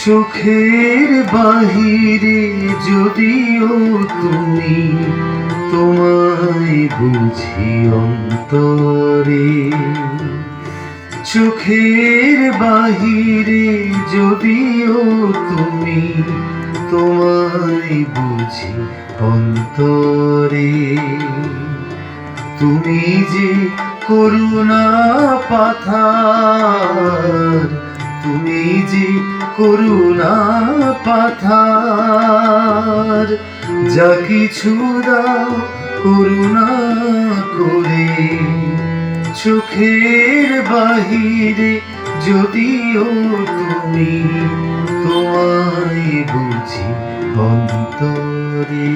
চোখের বাহিরে যদিও তুমি, তোমায় বুঝি অন্তরে। চোখের বাহিরে যদিও তুমি, তোমায় বুঝি অন্তরে। তুমি যে করুণা পাথার, তুমি যে করুণা পাথার, যা কিছু দাও করুণা করে। চোখের বাহিরে যদিও তুমি, তোমায় বুঝি অন্তরে।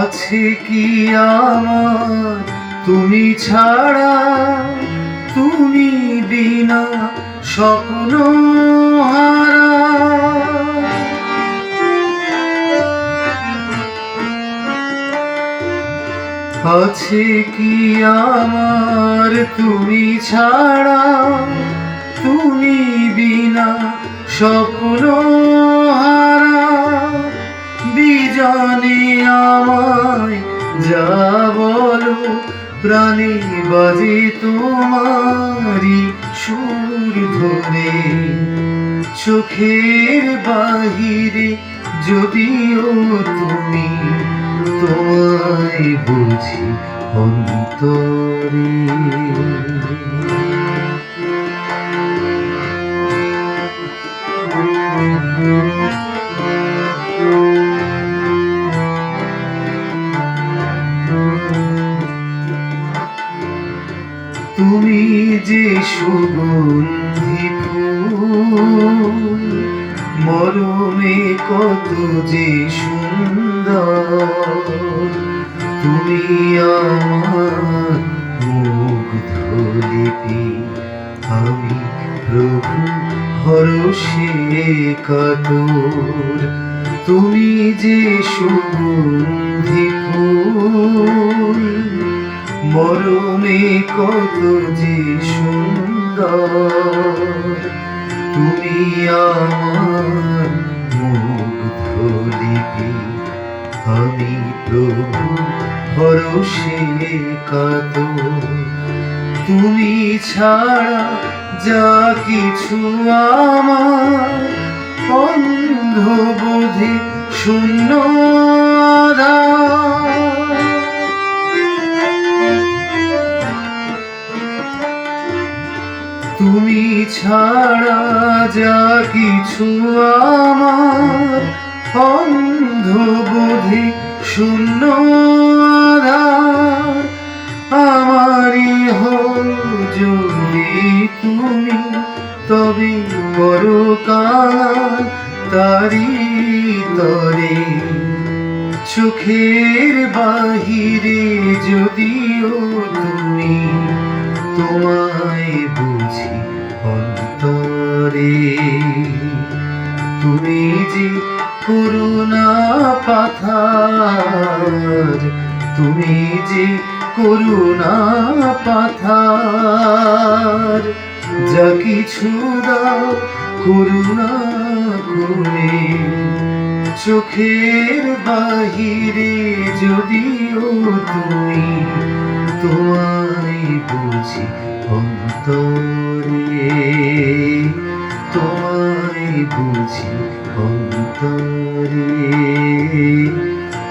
আছে কি আমার তুমি ছাড়া, তুমি বিনা স্বপ্ন হারা। আছে কি আমার তুমি ছাড়া, তুমি বিনা স্বপ্ন হারা। বিজানে আমায় যা বলো, প্রাণে বাজে তোমারি সুর ধরে। চোখের বাহিরে যদিও তুমি, তোমায় বুঝি অন্তরে। তুমি যে সুগন্ধি ফুল, মরমে কত যে সুন্দর। তুমি আমার মুগ্ধ লিপি, আমি প্রভু হরষে কাতর। তুমি যে সুগন্ধি ফুল, মরমে কত যে সুন্দর। তুমি আমার মুগ্ধ লিপি, আমি প্রভু হরষে কাতর। তুমি ছাড়া যা কিছু আমার, অন্ধ বোধে শূন্য আধার। তুমি ছাড়া যা কিছু আমার, অন্ধ বোধে শূন্য আধার। আমারই হও যদি তুমি, তবে করো কাল তারি তরে। চোখের বাহিরে যদিও তুমি, তোমায় বুঝি অন্তরে। তুমি যে করুণা পাথার, তুমি যে করুণা পাথার, যা কিছু দাও করুণা করে। চোখের বাহিরে যদিও তুমি, তোমায় বুঝি অন্তরে। তোমায় বুঝি অন্তরে,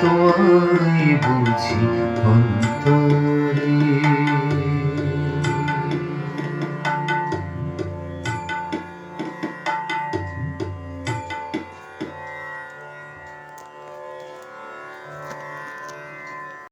তোমায় বুঝি অন্তরে।